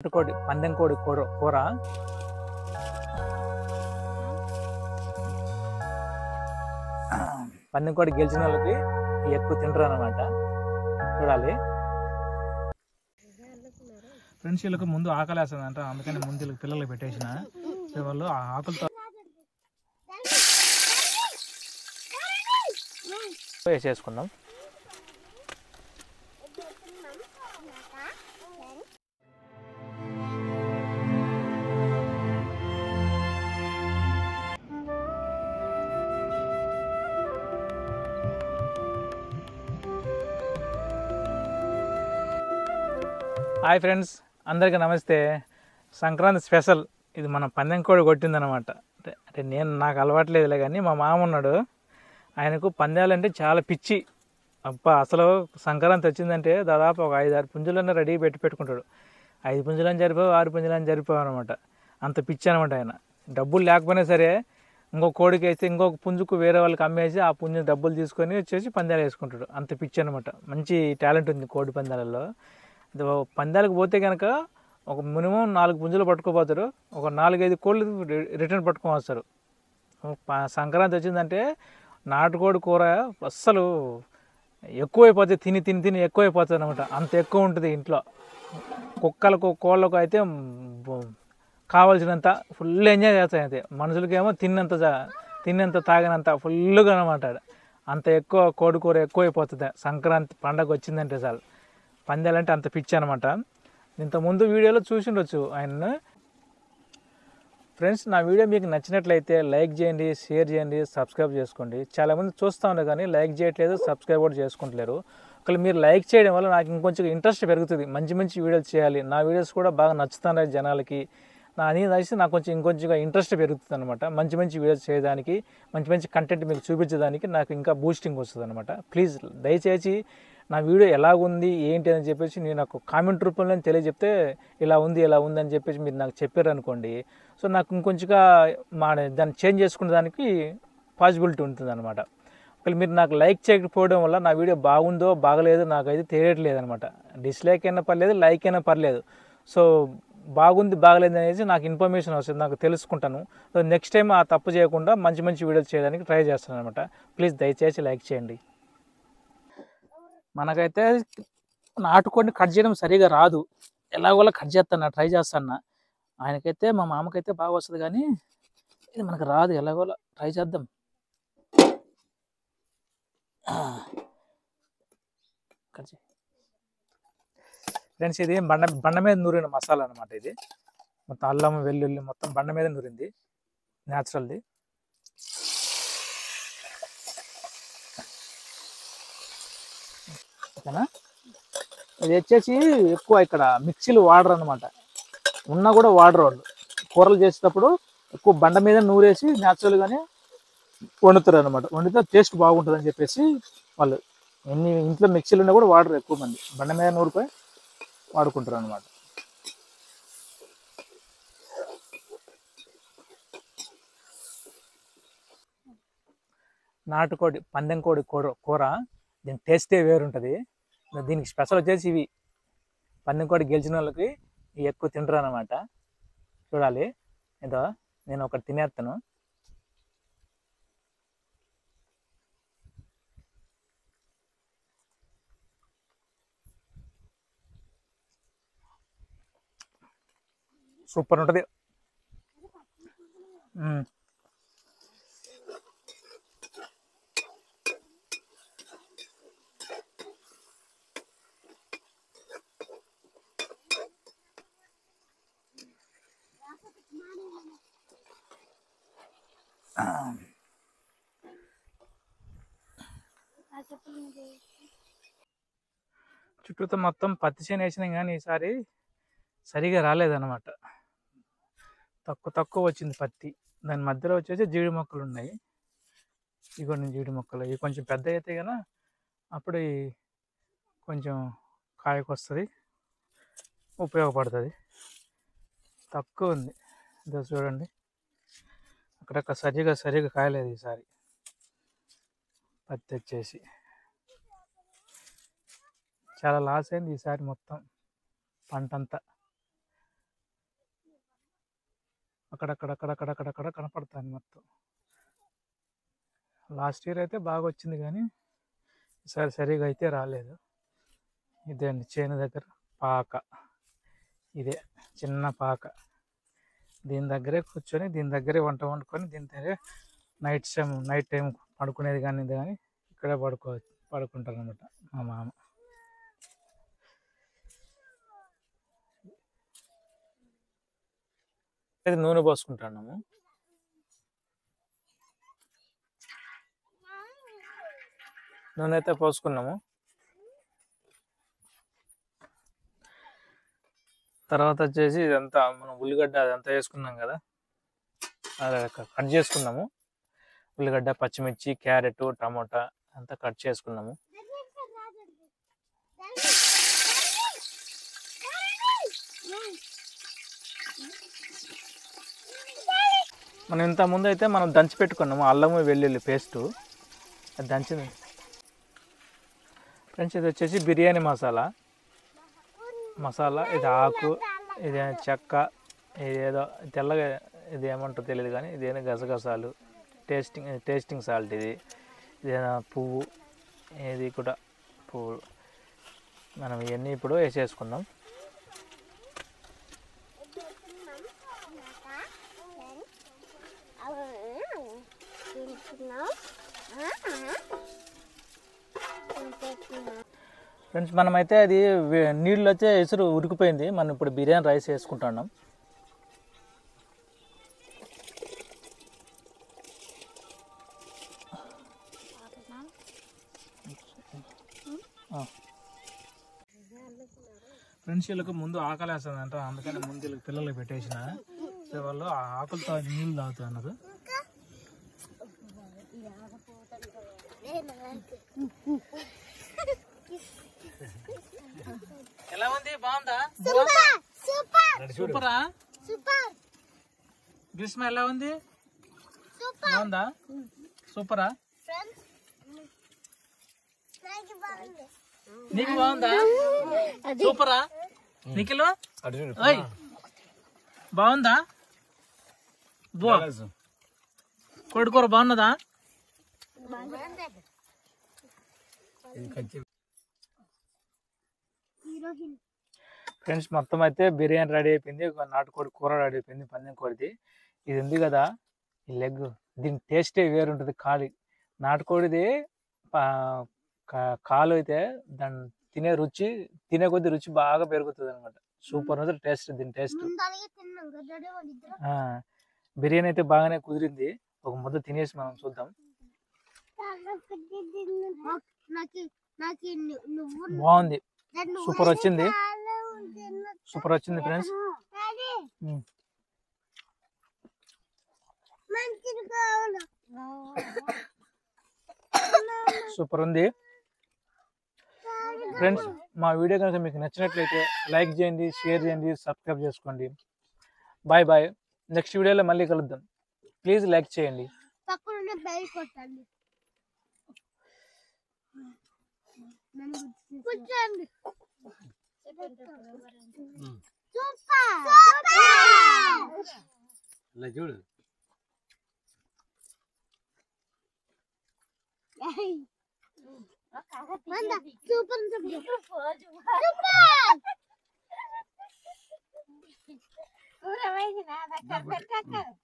నాటుకోడి పందెం కోడి కూర కూర పందెం కోడి గెలిచిన వాళ్ళకి ఎక్కువ తింటారు అనమాట. చూడాలి ఫ్రెండ్స్, వీళ్ళకి ముందు ఆకలి వేస్తుందంట, అందుకని ముందు వీళ్ళకి పిల్లలకి పెట్టేసిన వాళ్ళు ఆ ఆకులతో వేసేసుకుందాం. హాయ్ ఫ్రెండ్స్, అందరికీ నమస్తే. సంక్రాంతి స్పెషల్ ఇది మన పందెం కోడి కొట్టిందనమాట. అంటే నాకు అలవాట్లేదులే, కానీ మా మామ ఉన్నాడు, ఆయనకు పందాలంటే చాలా పిచ్చి. అబ్బా, అసలు సంక్రాంతి వచ్చిందంటే దాదాపు ఒక 5-6 పుంజులన్నా రెడీ పెట్టుకుంటాడు. 5 పుంజులని జరిపోవు, 6 పుంజులని జరిపోవు అనమాట. అంత పిచ్చి అనమాట ఆయన. డబ్బులు లేకపోయినా సరే ఇంకొక కోడికి వేస్తే ఇంకొక పుంజుకు వేరే వాళ్ళకి అమ్మేసి ఆ పుంజు డబ్బులు తీసుకొని వచ్చేసి పందాలు వేసుకుంటాడు. అంత పిచ్చి అనమాట. మంచి టాలెంట్ ఉంది కోడి పందాలలో. పందాలకు పోతే కనుక ఒక మినిమం 4 పుంజులు పట్టుకోపోతారు, ఒక 4-5 కోళ్ళు రిటర్న్ పట్టుకొని వస్తారు. సంక్రాంతి వచ్చిందంటే నాటుకోడి కూర అస్సలు ఎక్కువైపోతుంది, తిని తిని తిని ఎక్కువైపోతుంది అనమాట. అంత ఎక్కువ ఉంటుంది ఇంట్లో. కుక్కలకు కోళ్ళకు అయితే కావాల్సినంత ఫుల్ ఎంజాయ్ చేస్తాయి. అయితే మనుషులకేమో తిన్నంత తాగినంత ఫుల్గా అనమాట. అంత ఎక్కువ కోడి కూర ఎక్కువైపోతుంది సంక్రాంతి పండగ వచ్చిందంటే చాలు. పందాలంటే అంత పిచ్చి అనమాట. ఇంతకుముందు వీడియోలో చూసిండొచ్చు ఆయన్ని. ఫ్రెండ్స్, నా వీడియో మీకు నచ్చినట్లయితే లైక్ చేయండి, షేర్ చేయండి, సబ్స్క్రైబ్ చేసుకోండి. చాలామంది చూస్తూ ఉన్నారు కానీ లైక్ చేయట్లేదు, సబ్స్క్రైబ్ కూడా చేసుకుంటలేరు. ఒకవేళ మీరు లైక్ చేయడం వల్ల నాకు ఇంకొంచెం ఇంట్రెస్ట్ పెరుగుతుంది, మంచి మంచి వీడియోలు చేయాలి. నా వీడియోస్ కూడా బాగా నచ్చుతున్నాయి జనాలకి. అది నచ్చితే నాకు ఇంకొంచెం ఇంట్రెస్ట్ పెరుగుతుంది అనమాట. మంచి మంచి వీడియోస్ చేయడానికి, మంచి మంచి కంటెంట్ మీకు చూపించడానికి నాకు ఇంకా బూస్టింగ్ వస్తుంది అనమాట. ప్లీజ్ దయచేసి నా వీడియో ఎలాగుంది ఏంటి అని చెప్పేసి నేను నాకు కామెంట్ రూపంలో తెలియజెప్తే ఇలా ఉంది అని చెప్పేసి మీరు నాకు చెప్పారు అనుకోండి, సో నాకు ఇంకొంచెంగా దాన్ని చేంజ్ చేసుకునే దానికి పాసిబిలిటీ ఉంటుంది అనమాట. ఒకవేళ మీరు నాకు లైక్ చేయకపోవడం వల్ల నా వీడియో బాగుందో బాగలేదో నాకైతే తెలియట్లేదు అనమాట. డిస్లైక్ అయినా పర్లేదు, లైక్ అయినా పర్లేదు. సో బాగుంది బాగలేదు అనేది నాకు ఇన్ఫర్మేషన్ వస్తుంది, నాకు తెలుసుకుంటాను. సో నెక్స్ట్ టైం ఆ తప్పు చేయకుండా మంచి మంచి వీడియోస్ చేయడానికి ట్రై చేస్తాను అనమాట. ప్లీజ్ దయచేసి లైక్ చేయండి. మనకైతే నాటుకోడిని కట్ చేయడం సరిగా రాదు, ఎలాగోలా కట్ చేస్తాను, ట్రై చేస్తాను. ఆయనకైతే మా మామకైతే బాగా వస్తుంది, కానీ ఇది మనకు రాదు. ఎలాగోలా ట్రై చేద్దాం. ఫ్రెండ్స్, ఇది బండ మీద నూరిన మసాలా అనమాట. ఇది మొత్తం అల్లం వెల్లుల్లి మొత్తం బండ మీద నూరింది, న్యాచురల్ది. ఓకేనా? ఇది వచ్చేసి ఎక్కువ ఇక్కడ మిక్సీలు వాడరు అనమాట. ఉన్నా కూడా వాడరు వాళ్ళు. కూరలు చేసేటప్పుడు ఎక్కువ బండ మీద నూరేసి న్యాచురల్గానే వండుతారు అనమాట. వండితే టేస్ట్ బాగుంటుంది అని చెప్పేసి వాళ్ళు ఎన్ని ఇంట్లో మిక్సీలు ఉన్నా కూడా వాడరు. ఎక్కువ మంది బండ మీద నూరిపోయి వాడుకుంటారు అనమాట. నాటుకోడి పందెం కోడి కూర దీని టేస్టే వేరుంటుంది. దీనికి స్పెషల్ వచ్చేసి ఇవి పందెం కోడి గెలిచిన వాళ్ళకి ఎక్కువ తింటారు అనమాట. చూడాలి, ఏదో నేను ఒకటి తినేస్తాను. సూపర్ ఉంటుంది. చుట్టూతో మొత్తం పత్తి చేను వేసినాం, కానీ ఈసారి సరిగా రాలేదన్నమాట. తక్కువ వచ్చింది పత్తి. దాని మధ్యలో వచ్చేసి జీడి మొక్కలు ఉన్నాయి. ఇగోండి జీడి మొక్కలు. ఇవి కొంచెం పెద్ద అయితే కదా అప్పుడు కొంచెం కాయకు వస్తుంది, ఉపయోగపడుతుంది. తక్కువ ఉంది, ఇదో చూడండి. అక్కడక్కడ సరిగా కాయలేదు ఈసారి పత్తి వచ్చేసి. చాలా లాస్ అయింది ఈసారి మొత్తం పంటంతా. అక్కడక్కడక్కడక్కడక్కడక్కడ కనపడుతుంది మొత్తం. లాస్ట్ ఇయర్ అయితే బాగా వచ్చింది కానీ ఈసారి సరిగా అయితే రాలేదు. ఇదే అండి చేను దగ్గర పాక, ఇదే చిన్న పాక. దీని దగ్గరే కూర్చొని దీని దగ్గరే వంట వండుకొని దీని దగ్గరే నైట్ టైం పడుకునేది కానీ ఇది కానీ ఇక్కడే పడుకుంటారు అనమాట మా మామ. ఇది నూనె పోసుకుంటున్నాము. నూనె అయితే పోసుకున్నాము. తర్వాత వచ్చేసి ఇదంతా మనం ఉల్లిగడ్డ అదంతా వేసుకున్నాం కదా, అలా కట్ చేసుకున్నాము. ఉల్లిగడ్డ, పచ్చిమిర్చి, క్యారెట్, టమోటా అంతా కట్ చేసుకున్నాము. మనం ఇంత ముందు అయితే మనం దంచి పెట్టుకున్నాము అల్లము వెల్లుల్లి పేస్టు, అది దంచింది ఫ్రెండ్స్. ఇది వచ్చేసి బిర్యానీ మసాలా, ఇది ఆకు, ఇది చెక్క, ఇది ఏదో తెల్లగా ఇది ఏమంటారో తెలియదు కానీ ఇదేదో గసగసాలు, టేస్టింగ్ సాల్ట్, ఇది పువ్వు, ఇది కూడా పువ్వు. మనం ఇవన్నీ ఇప్పుడు వేసేసుకుందాం. ఫ్రెండ్స్ మనమైతే అది నీళ్ళు వచ్చే ఎసురు ఉడికిపోయింది. మనం ఇప్పుడు బిర్యానీ రైస్ వేసుకుంటున్నాం. ఫ్రెండ్స్ వీళ్ళకి ముందు ఆకలి వేస్తుందంట, అందుకని ముందు వీళ్ళకి పిల్లలకి పెట్టేసిన వాళ్ళు ఆకులతో నీళ్ళు తాగుతున్నారు. ఎలా ఉంది? బాగుందా? సూపరా? గ్రీష్మ ఎలా ఉంది? బాగుందా? సూపరా? నీకు బాగుందా? సూపరా? నిఖిల్ బాగుందా? కోడికూర బాగున్నదా? ఫ్రెండ్స్ మొత్తం అయితే బిర్యానీ రెడీ అయిపోయింది, నాటుకోడి కూర రెడీ అయిపోయింది, పందెం కోడిది. ఇది ఉంది కదా ఈ లెగ్, దీని టేస్టే వేరుంటుంది. నాటుకోడిది కాలు అయితే దాన్ని తినే కొద్ది రుచి బాగా పెరుగుతుంది అనమాట. సూపర్ ఉంటుంది టేస్ట్, దీని టేస్ట్. బిర్యానీ అయితే బాగానే కుదిరింది. ఒక ముద్ద తినేసి మనం చూద్దాం. బాగుంది, సూపర్ వచ్చింది ఫ్రెండ్స్. సూపర్ ఉంది ఫ్రెండ్స్. మా వీడియో కనుక మీకు నచ్చినట్లయితే లైక్ చేయండి, షేర్ చేయండి, సబ్స్క్రైబ్ చేసుకోండి. Bye bye. నెక్స్ట్ వీడియోలో మళ్ళీ కలుద్దాం. ప్లీజ్ లైక్ చేయండి. చూడు సూపర్